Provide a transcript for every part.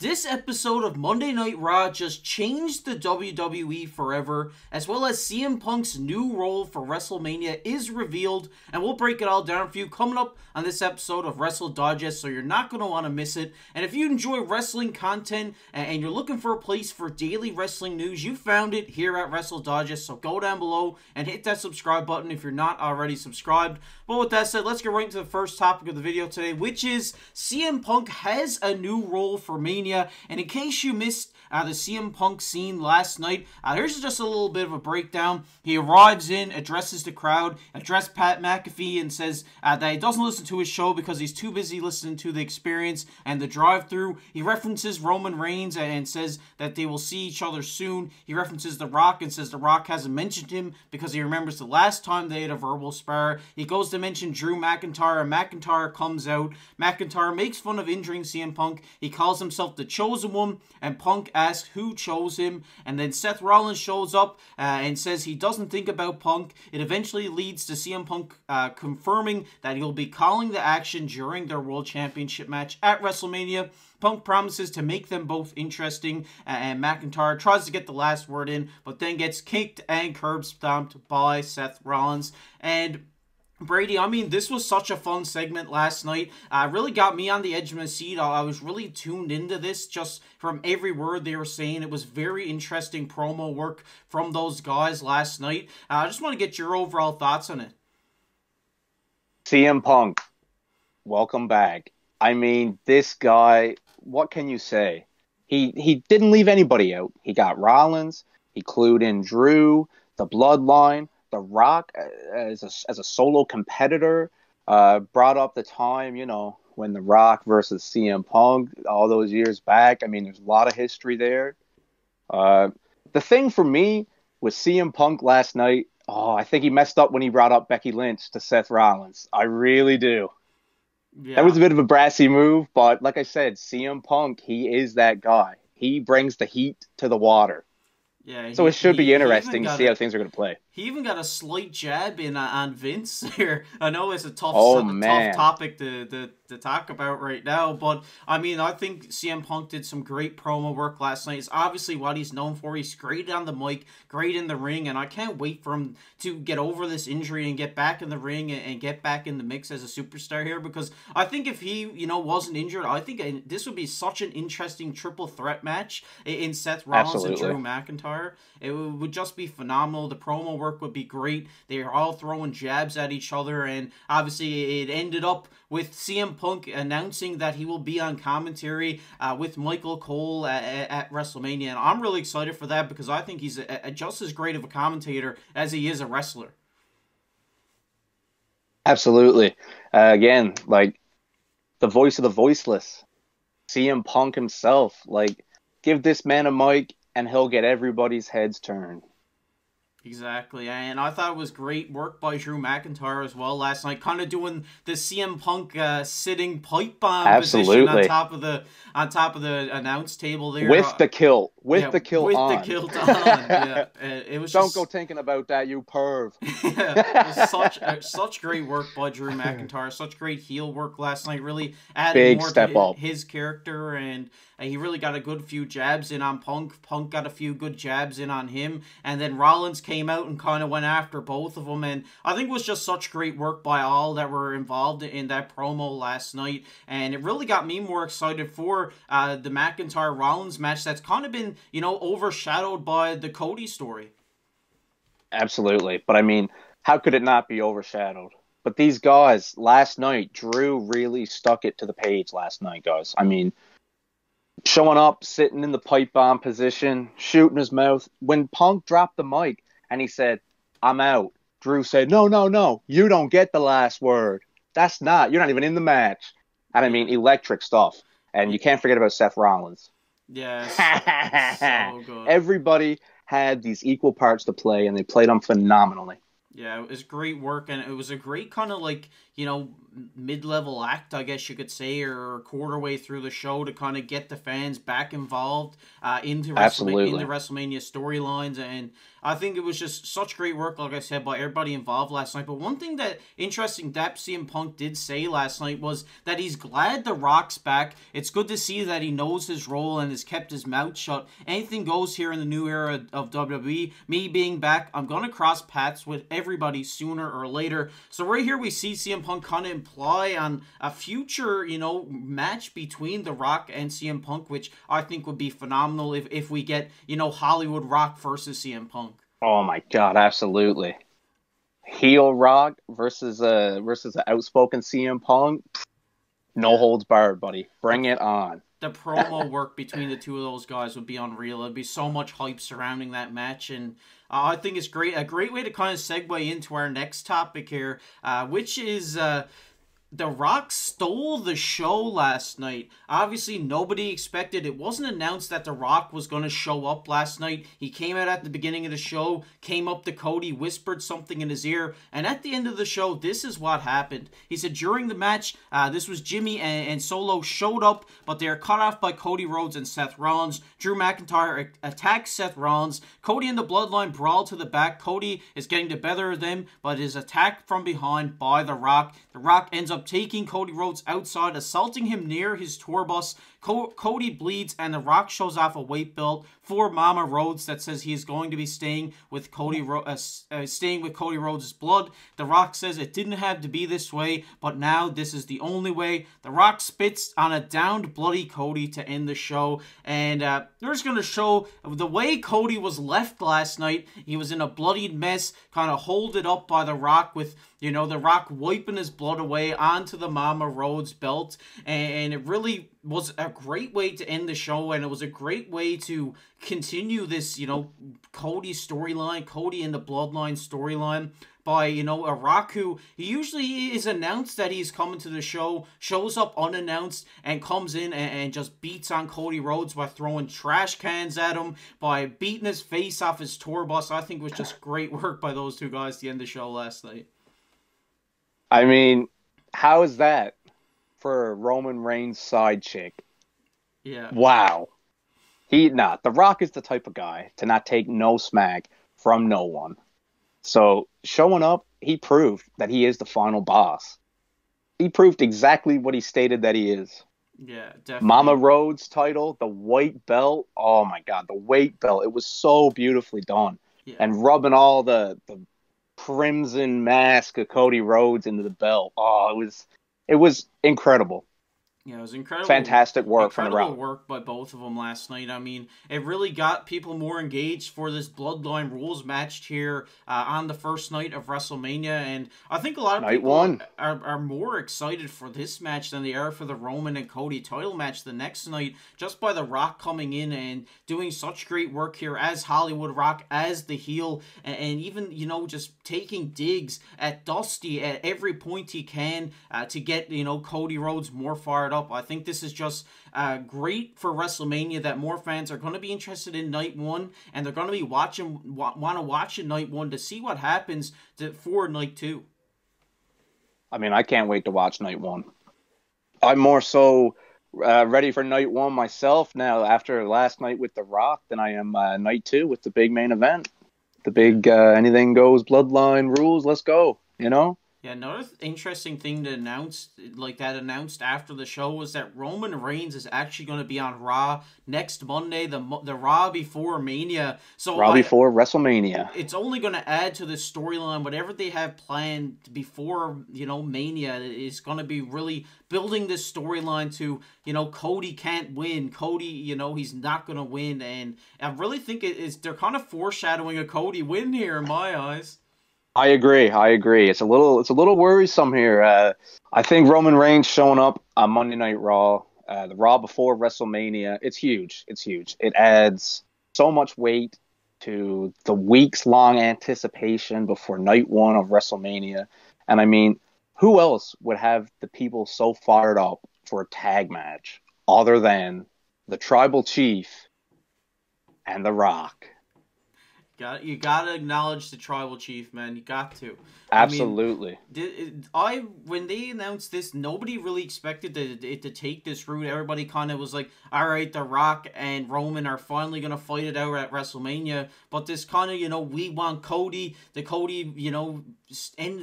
This episode of Monday Night Raw just changed the WWE forever, as well as CM Punk's new role for WrestleMania is revealed, and we'll break it all down for you coming up on this episode of Wrestle Digest, so you're not going to want to miss it. And if you enjoy wrestling content and you're looking for a place for daily wrestling news, you found it here at Wrestle Digest, so go down below and hit that subscribe button if you're not already subscribed. But with that said, let's get right into the first topic of the video today, which is CM Punk has a new role for Mania. And in case you missed the CM Punk scene last night, here's just a little bit of a breakdown. He arrives in, addresses the crowd, addressed Pat McAfee, and says that he doesn't listen to his show because he's too busy listening to The Experience and The Drive-Thru. He references Roman Reigns and says that they will see each other soon. He references The Rock and says The Rock hasn't mentioned him because he remembers the last time they had a verbal spar. He goes to mention Drew McIntyre, and McIntyre comes out. McIntyre makes fun of injuring CM Punk. He calls himself the Chosen One, and Punk asks who chose him, and then Seth Rollins shows up and says he doesn't think about Punk. It eventually leads to CM Punk confirming that he'll be calling the action during their World Championship match at WrestleMania. Punk promises to make them both interesting, and McIntyre tries to get the last word in, but then gets kicked and curb stomped by Seth Rollins. And Brady, I mean, this was such a fun segment last night. Really got me on the edge of my seat. I was really tuned into this just from every word they were saying. It was very interesting promo work from those guys last night. I just want to get your overall thoughts on it. CM Punk, welcome back. I mean, this guy, what can you say? He didn't leave anybody out. He got Rollins. He clued in Drew, the Bloodline. The Rock as a solo competitor, brought up the time, you know, when The Rock versus CM Punk all those years back. I mean, there's a lot of history there. The thing for me with CM Punk last night, I think he messed up when he brought up Becky Lynch to Seth Rollins. I really do. Yeah. That was a bit of a brassy move, but like I said, CM Punk, he is that guy. He brings the heat to the water. Yeah, so it should be interesting to see how things are going to play. He even got a slight jab in on Vince here. I know it's a tough topic to talk about right now, but I mean, I think CM Punk did some great promo work last night. It's obviously what he's known for. He's great on the mic, great in the ring, and I can't wait for him to get over this injury and get back in the ring and get back in the mix as a superstar here, because I think if he, you know, wasn't injured, I think this would be such an interesting triple threat match in Seth Rollins and Drew McIntyre. It would just be phenomenal. The promo work would be great. They're all throwing jabs at each other, and obviously it ended up with CM Punk announcing that he will be on commentary with Michael Cole at WrestleMania, and I'm really excited for that because I think he's just as great of a commentator as he is a wrestler. Absolutely. Again, like the voice of the voiceless, CM Punk himself. Like, give this man a mic and he'll get everybody's heads turned. Exactly, and I thought it was great work by Drew McIntyre as well last night, kind of doing the CM Punk sitting pipe bomb position on top of the announce table there with the kilt, the kilt on. Yeah, it was. Don't go thinking about that, you perv. Yeah, it was such great work by Drew McIntyre, such great heel work last night. Really added more to his character, and he really got a good few jabs in on Punk. Punk got a few good jabs in on him, and then Rollins came out and kind of went after both of them, and I think it was just such great work by all that were involved in that promo last night, and it really got me more excited for the McIntyre-Rollins match that's kind of been, you know, overshadowed by the Cody story. Absolutely, but I mean, how could it not be overshadowed? But these guys, last night, Drew really stuck it to the page last night, guys. I mean, showing up, sitting in the pipe bomb position, shooting his mouth. When Punk dropped the mic and he said, "I'm out," Drew said, No, you don't get the last word. You're not even in the match. And I mean, electric stuff. And you can't forget about Seth Rollins. Yes, so good. Everybody had these equal parts to play, and they played them phenomenally. Yeah, it was great work, and it was a great kind of, like, mid-level act, I guess you could say, or quarter way through the show to kind of get the fans back involved into Absolutely. WrestleMania storylines. And I think it was just such great work, like I said, by everybody involved last night. But one thing that interesting that CM Punk did say last night was that he's glad The Rock's back. It's good to see that he knows his role and has kept his mouth shut. Anything goes here in the new era of WWE. Me being back, I'm going to cross paths with everybody sooner or later. So right here we see CM Punk kind of imply on a future, match between The Rock and CM Punk, which I think would be phenomenal if we get, Hollywood Rock versus CM Punk. Oh my God, absolutely. Heel Rock versus an outspoken CM Punk. No holds barred, buddy. Bring it on. The promo work between the two of those guys would be unreal. There'd be so much hype surrounding that match, and I think it's great. A great way to kind of segue into our next topic here, which is The Rock stole the show last night. Obviously, nobody expected. It wasn't announced that The Rock was going to show up last night. He came out at the beginning of the show, came up to Cody, whispered something in his ear, and at the end of the show, this is what happened. He said during the match, this was Jimmy and Solo showed up, but they are cut off by Cody Rhodes and Seth Rollins. Drew McIntyre attacks Seth Rollins. Cody and the Bloodline brawl to the back. Cody is getting the better of them, but is attacked from behind by The Rock. The Rock ends up taking Cody Rhodes outside, assaulting him near his tour bus. Cody bleeds, and The Rock shows off a weight belt for Mama Rhodes that says he is going to be staying with Cody Rhodes' blood. The Rock says it didn't have to be this way, but now this is the only way. The Rock spits on a downed, bloody Cody to end the show, and they're just going to show the way Cody was left last night. He was in a bloodied mess, kind of holded up by The Rock with, The Rock wiping his blood away onto the Mama Rhodes belt, and it really was a great way to end the show, and it was a great way to continue this, Cody storyline, Cody and the Bloodline storyline by, a Rock who he usually is announced that he's coming to the show, shows up unannounced, and comes in and just beats on Cody Rhodes by throwing trash cans at him, by beating his face off his tour bus. I think it was just great work by those two guys to end the show last night. I mean, how is that for a Roman Reigns side chick? Yeah. Wow. The Rock is the type of guy to not take no smack from no one. So showing up, he proved that he is the final boss. He proved exactly what he stated that he is. Yeah, definitely. Mama Rhodes title, the white belt. Oh my God, the white belt. It was so beautifully done. Yeah. And rubbing all the crimson mask of Cody Rhodes into the belt. Oh, it was incredible. Yeah, it was incredible. Fantastic work from the Rock. Incredible work by both of them last night. I mean, it really got people more engaged for this Bloodline rules match here on the first night of WrestleMania. And I think a lot of people are more excited for this match than they are for the Roman and Cody title match the next night, just by The Rock coming in and doing such great work here as Hollywood Rock, as the heel, and even, just taking digs at Dusty at every point he can to get, Cody Rhodes more fired up. I think this is just great for WrestleMania, that more fans are going to be interested in night one, and they're going to be want to watch in night one to see what happens for night two. I mean, I can't wait to watch night one. I'm more so ready for night one myself now after last night with The Rock than I am night two with the big main event. The big anything goes Bloodline rules. Let's go, Yeah, another interesting thing to announced after the show was that Roman Reigns is actually going to be on Raw next Monday, the Raw before Mania. So Raw before WrestleMania. It's only going to add to the storyline. Whatever they have planned before, Mania is going to be really building this storyline to, Cody can't win. Cody, he's not going to win. And I really think they're kind of foreshadowing a Cody win here in my eyes. I agree. It's a little worrisome here. I think Roman Reigns showing up on Monday Night Raw, the Raw before WrestleMania, it's huge. It adds so much weight to the weeks-long anticipation before night one of WrestleMania. And I mean, who else would have the people so fired up for a tag match other than the Tribal Chief and The Rock? You gotta acknowledge the tribal chief, man. You got to. Absolutely. When they announced this, nobody really expected it to take this route. Everybody kind of was like, all right, The Rock and Roman are finally going to fight it out at WrestleMania. But this kind of, we want Cody, Cody,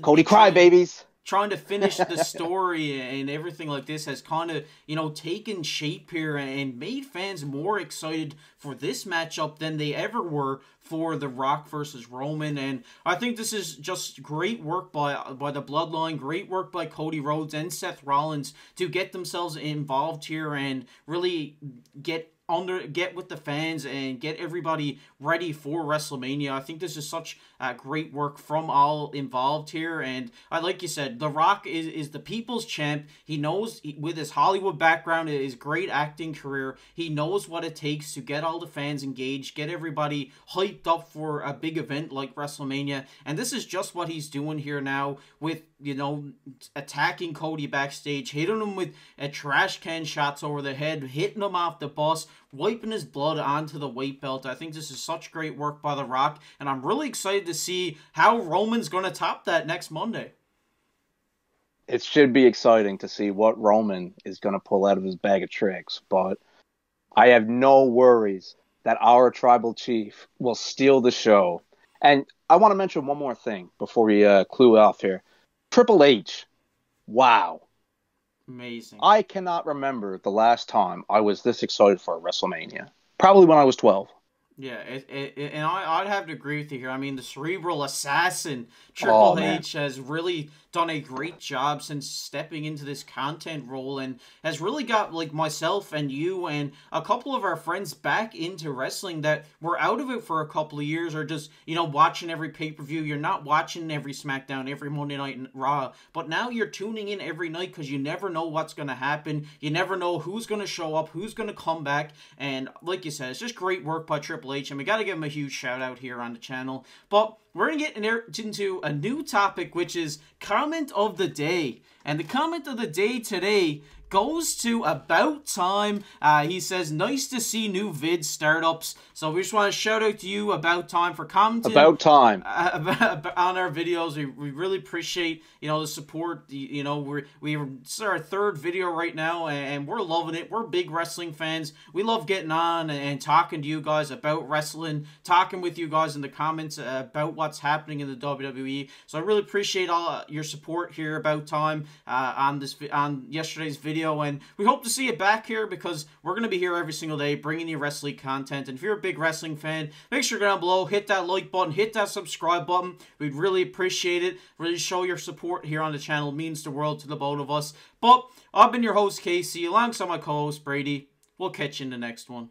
Cody crybabies. Trying to finish the story and everything like this has kind of, taken shape here and made fans more excited for this matchup than they ever were for The Rock versus Roman. And I think this is just great work by the Bloodline, great work by Cody Rhodes and Seth Rollins to get themselves involved here and really get with the fans and get everybody ready for WrestleMania. I think this is such great work from all involved here. And like you said, The Rock is the people's champ. He knows, with his Hollywood background, his great acting career, he knows what it takes to get all the fans engaged, get everybody hyped up for a big event like WrestleMania. And this is just what he's doing here now with, attacking Cody backstage, hitting him with trash can shots over the head, hitting him off the bus, wiping his blood onto the weight belt. I think this is such great work by The Rock, and I'm really excited to see how Roman's going to top that next Monday. It should be exciting to see what Roman is going to pull out of his bag of tricks, but I have no worries that our tribal chief will steal the show. And I want to mention one more thing before we clue off here. Triple H. Wow. Amazing. I cannot remember the last time I was this excited for WrestleMania. Probably when I was 12. Yeah, and I'd have to agree with you here. I mean, the cerebral assassin, Triple H, has really done a great job since stepping into this content role and has really got, like, myself and you and a couple of our friends back into wrestling that were out of it for a couple of years or just, watching every pay-per-view. You're not watching every SmackDown, every Monday Night Raw, but now you're tuning in every night because you never know what's going to happen. You never know who's going to show up, who's going to come back, and like you said, it's just great work by Triple H, and we got to give him a huge shout out here on the channel. But we're going to get into a new topic, which is comment of the day. And the comment of the day today goes to About Time. He says, nice to see new vid startups. So we just want to shout out to you, About Time, for commenting. About Time. On our videos. We really appreciate, the support. This is our third video right now, and we're loving it. We're big wrestling fans. We love getting on and talking to you guys about wrestling, talking with you guys in the comments about what's happening in the WWE. So I really appreciate all your support here, About Time, on yesterday's video. And we hope to see you back here because we're going to be here every single day bringing you wrestling content. And if you're a big wrestling fan, make sure to go down below, hit that like button, hit that subscribe button. We'd really appreciate it. Really show your support here on the channel. It means the world to the both of us. But I've been your host, Casey, alongside my co-host, Brady. We'll catch you in the next one.